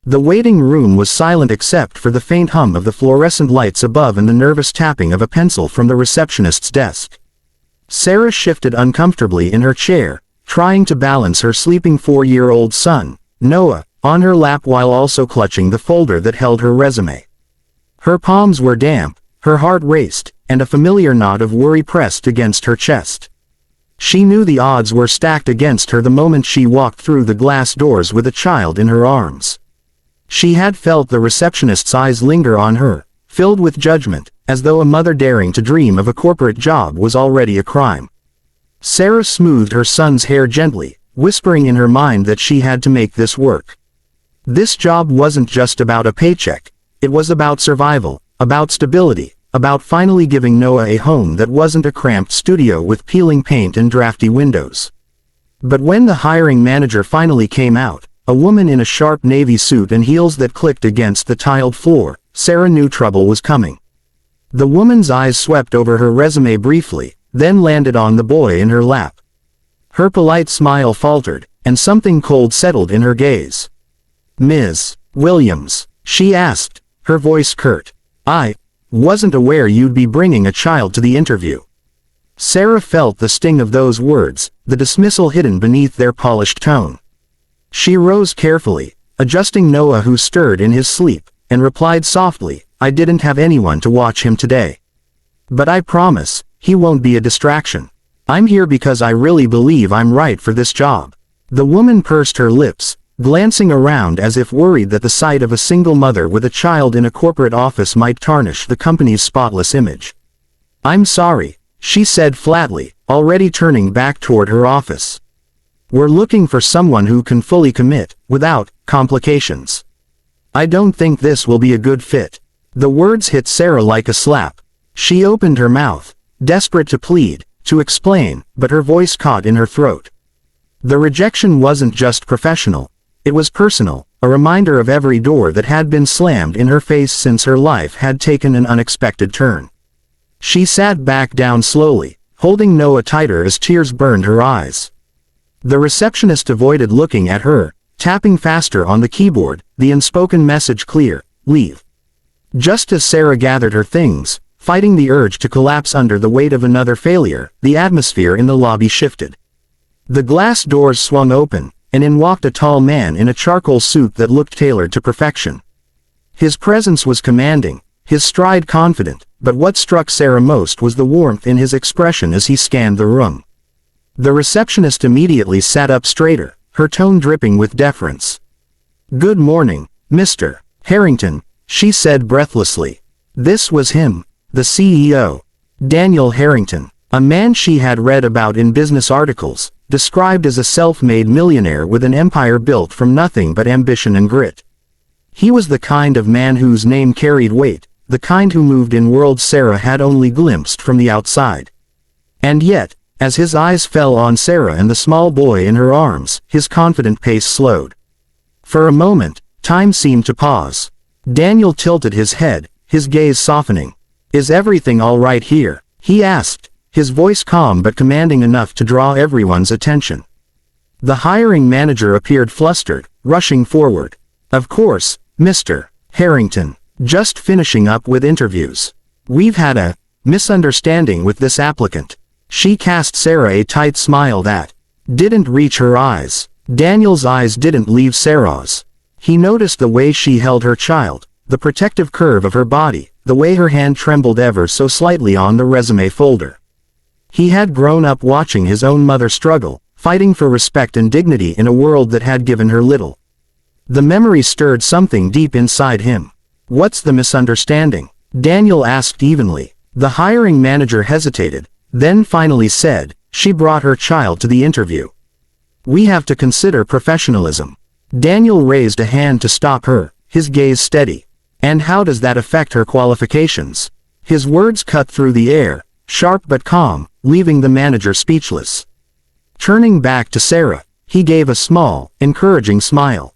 The waiting room was silent except for the faint hum of the fluorescent lights above and the nervous tapping of a pencil from the receptionist's desk. Sarah shifted uncomfortably in her chair, trying to balance her sleeping 4-year-old son, Noah, on her lap while also clutching the folder that held her resume. Her palms were damp, her heart raced, and a familiar knot of worry pressed against her chest. She knew the odds were stacked against her the moment she walked through the glass doors with a child in her arms. She had felt the receptionist's eyes linger on her, filled with judgment, as though a mother daring to dream of a corporate job was already a crime. Sarah smoothed her son's hair gently, whispering in her mind that she had to make this work. This job wasn't just about a paycheck, it was about survival, about stability, about finally giving Noah a home that wasn't a cramped studio with peeling paint and drafty windows. But when the hiring manager finally came out, a woman in a sharp navy suit and heels that clicked against the tiled floor, Sarah knew trouble was coming. The woman's eyes swept over her resume briefly, then landed on the boy in her lap. Her polite smile faltered, and something cold settled in her gaze. "Ms. Williams," she asked, her voice curt. "I wasn't aware you'd be bringing a child to the interview." Sarah felt the sting of those words, the dismissal hidden beneath their polished tone. She rose carefully, adjusting Noah who stirred in his sleep, and replied softly, "I didn't have anyone to watch him today. But I promise, he won't be a distraction. I'm here because I really believe I'm right for this job." The woman pursed her lips, glancing around as if worried that the sight of a single mother with a child in a corporate office might tarnish the company's spotless image. "I'm sorry," she said flatly, already turning back toward her office. "We're looking for someone who can fully commit, without complications. I don't think this will be a good fit." The words hit Sarah like a slap. She opened her mouth, desperate to plead, to explain, but her voice caught in her throat. The rejection wasn't just professional. It was personal, a reminder of every door that had been slammed in her face since her life had taken an unexpected turn. She sat back down slowly, holding Noah tighter as tears burned her eyes. The receptionist avoided looking at her, tapping faster on the keyboard, the unspoken message clear, "Leave." Just as Sarah gathered her things, fighting the urge to collapse under the weight of another failure, the atmosphere in the lobby shifted. The glass doors swung open, and in walked a tall man in a charcoal suit that looked tailored to perfection. His presence was commanding, his stride confident, but what struck Sarah most was the warmth in his expression as he scanned the room. The receptionist immediately sat up straighter, her tone dripping with deference. "Good morning, Mr. Harrington," she said breathlessly. This was him, the CEO. Daniel Harrington, a man she had read about in business articles, described as a self-made millionaire with an empire built from nothing but ambition and grit. He was the kind of man whose name carried weight, the kind who moved in worlds Sarah had only glimpsed from the outside. And yet, as his eyes fell on Sarah and the small boy in her arms, his confident pace slowed. For a moment, time seemed to pause. Daniel tilted his head, his gaze softening. "Is everything all right here?" he asked, his voice calm but commanding enough to draw everyone's attention. The hiring manager appeared flustered, rushing forward. "Of course, Mr. Harrington. Just finishing up with interviews. We've had a misunderstanding with this applicant." She cast Sarah a tight smile that didn't reach her eyes. Daniel's eyes didn't leave Sarah's. He noticed the way she held her child, the protective curve of her body, the way her hand trembled ever so slightly on the resume folder. He had grown up watching his own mother struggle, fighting for respect and dignity in a world that had given her little. The memory stirred something deep inside him. "What's the misunderstanding?" Daniel asked evenly. The hiring manager hesitated, then finally said, "She brought her child to the interview. We have to consider professionalism." Daniel raised a hand to stop her, his gaze steady. "And how does that affect her qualifications?" His words cut through the air, sharp but calm, leaving the manager speechless. Turning back to Sarah, he gave a small, encouraging smile.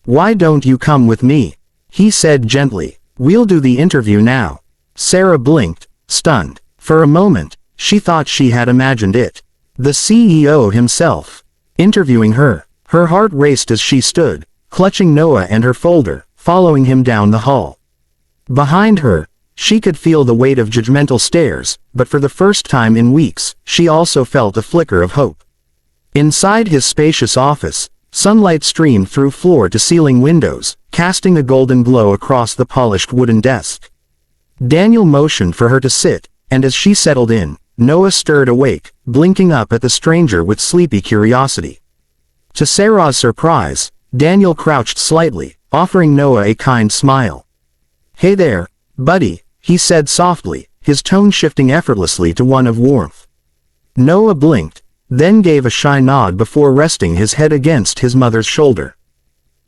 "Why don't you come with me?" he said gently. "We'll do the interview now." Sarah blinked, stunned. For a moment, she thought she had imagined it. The CEO himself, interviewing her. Her heart raced as she stood, clutching Noah and her folder, following him down the hall. Behind her, she could feel the weight of judgmental stares, but for the first time in weeks, she also felt a flicker of hope. Inside his spacious office, sunlight streamed through floor-to-ceiling windows, casting a golden glow across the polished wooden desk. Daniel motioned for her to sit, and as she settled in, Noah stirred awake, blinking up at the stranger with sleepy curiosity. To Sarah's surprise, Daniel crouched slightly, offering Noah a kind smile. "Hey there, buddy," he said softly, his tone shifting effortlessly to one of warmth. Noah blinked, then gave a shy nod before resting his head against his mother's shoulder.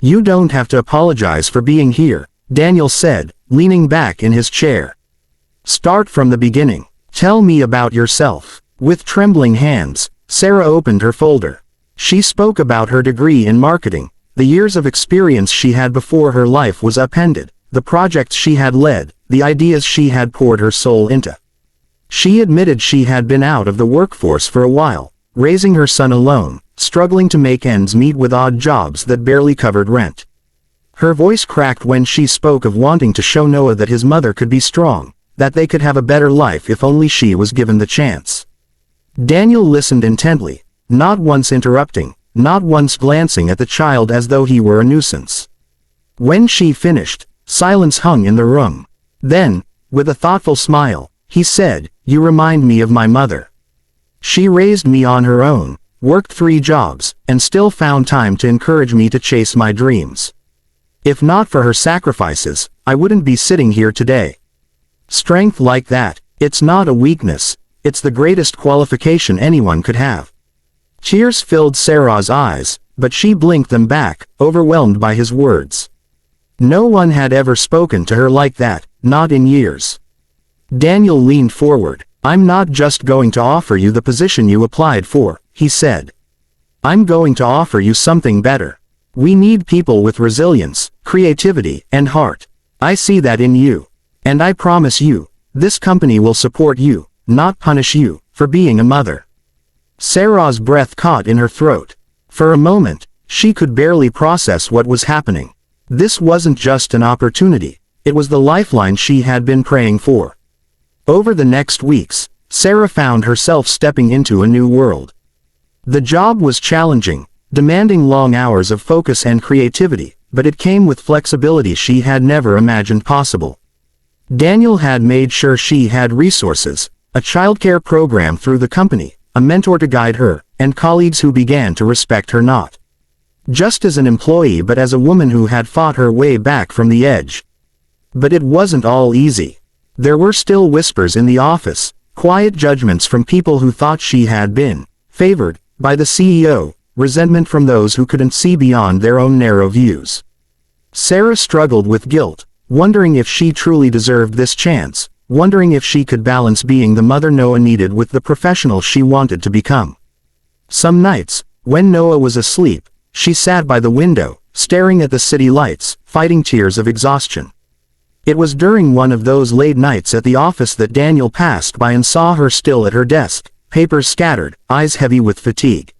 "You don't have to apologize for being here," Daniel said, leaning back in his chair. "Start from the beginning. Tell me about yourself." With trembling hands, Sarah opened her folder. She spoke about her degree in marketing, the years of experience she had before her life was upended, the projects she had led, the ideas she had poured her soul into. She admitted she had been out of the workforce for a while, raising her son alone, struggling to make ends meet with odd jobs that barely covered rent. Her voice cracked when she spoke of wanting to show Noah that his mother could be strong, that they could have a better life if only she was given the chance. Daniel listened intently, not once interrupting, not once glancing at the child as though he were a nuisance. When she finished, silence hung in the room. Then, with a thoughtful smile, he said, "You remind me of my mother. She raised me on her own, worked 3 jobs, and still found time to encourage me to chase my dreams. If not for her sacrifices, I wouldn't be sitting here today. Strength like that, it's not a weakness, it's the greatest qualification anyone could have." Tears filled Sarah's eyes, but she blinked them back, overwhelmed by his words. No one had ever spoken to her like that, not in years. Daniel leaned forward. "I'm not just going to offer you the position you applied for," he said. "I'm going to offer you something better. We need people with resilience, creativity, and heart. I see that in you. And I promise you, this company will support you, not punish you, for being a mother." Sarah's breath caught in her throat. For a moment, she could barely process what was happening. This wasn't just an opportunity, it was the lifeline she had been praying for. Over the next weeks, Sarah found herself stepping into a new world. The job was challenging, demanding long hours of focus and creativity, but it came with flexibility she had never imagined possible. Daniel had made sure she had resources, a childcare program through the company, a mentor to guide her, and colleagues who began to respect her not just as an employee but as a woman who had fought her way back from the edge. But it wasn't all easy. There were still whispers in the office, quiet judgments from people who thought she had been favored by the CEO, resentment from those who couldn't see beyond their own narrow views. Sarah struggled with guilt, wondering if she truly deserved this chance, wondering if she could balance being the mother Noah needed with the professional she wanted to become. Some nights, when Noah was asleep, she sat by the window, staring at the city lights, fighting tears of exhaustion. It was during one of those late nights at the office that Daniel passed by and saw her still at her desk, papers scattered, eyes heavy with fatigue.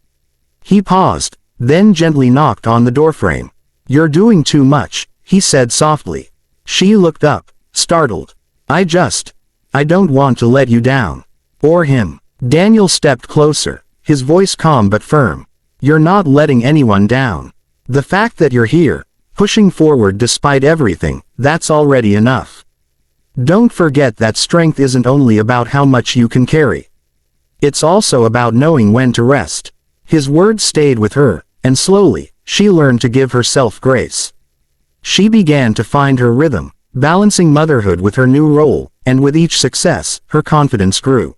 He paused, then gently knocked on the doorframe. "You're doing too much," he said softly. She looked up, startled. I don't want to let you down." Or him. Daniel stepped closer, his voice calm but firm. "You're not letting anyone down. The fact that you're here, pushing forward despite everything, that's already enough. Don't forget that strength isn't only about how much you can carry. It's also about knowing when to rest." His words stayed with her, and slowly, she learned to give herself grace. She began to find her rhythm, balancing motherhood with her new role, and with each success, her confidence grew.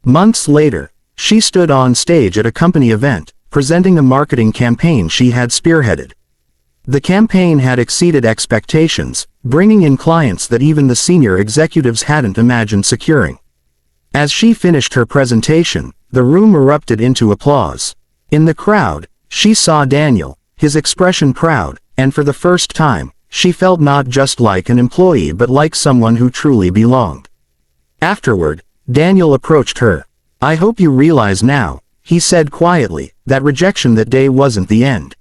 Months later, she stood on stage at a company event, presenting a marketing campaign she had spearheaded. The campaign had exceeded expectations, bringing in clients that even the senior executives hadn't imagined securing. As she finished her presentation, the room erupted into applause. In the crowd, she saw Daniel, his expression proud, and for the first time, she felt not just like an employee but like someone who truly belonged. Afterward, Daniel approached her. "I hope you realize now," he said quietly, "that rejection that day wasn't the end.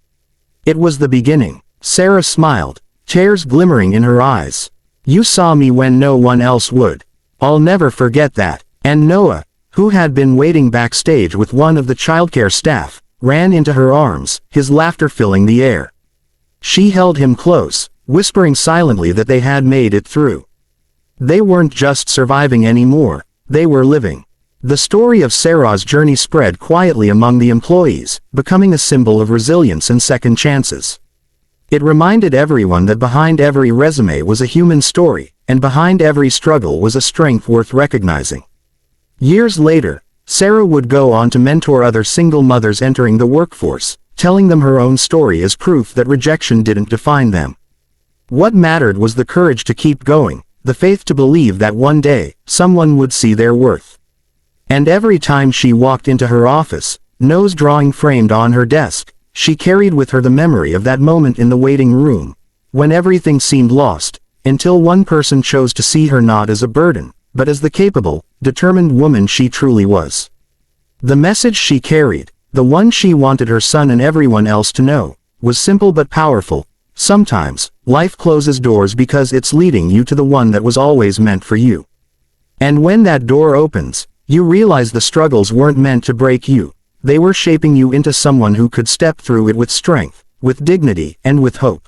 It was the beginning. Sarah smiled, tears glimmering in her eyes. "You saw me when no one else would. I'll never forget that." And Noah, who had been waiting backstage with one of the childcare staff, ran into her arms, his laughter filling the air. She held him close, whispering silently that they had made it through. They weren't just surviving anymore, they were living. The story of Sarah's journey spread quietly among the employees, becoming a symbol of resilience and second chances. It reminded everyone that behind every resume was a human story, and behind every struggle was a strength worth recognizing. Years later, Sarah would go on to mentor other single mothers entering the workforce, telling them her own story as proof that rejection didn't define them. What mattered was the courage to keep going, the faith to believe that one day, someone would see their worth. And every time she walked into her office, nose drawing framed on her desk, she carried with her the memory of that moment in the waiting room, when everything seemed lost, until one person chose to see her not as a burden, but as the capable, determined woman she truly was. The message she carried, the one she wanted her son and everyone else to know, was simple but powerful. Sometimes, life closes doors because it's leading you to the one that was always meant for you. And when that door opens, you realize the struggles weren't meant to break you. They were shaping you into someone who could step through it with strength, with dignity, and with hope.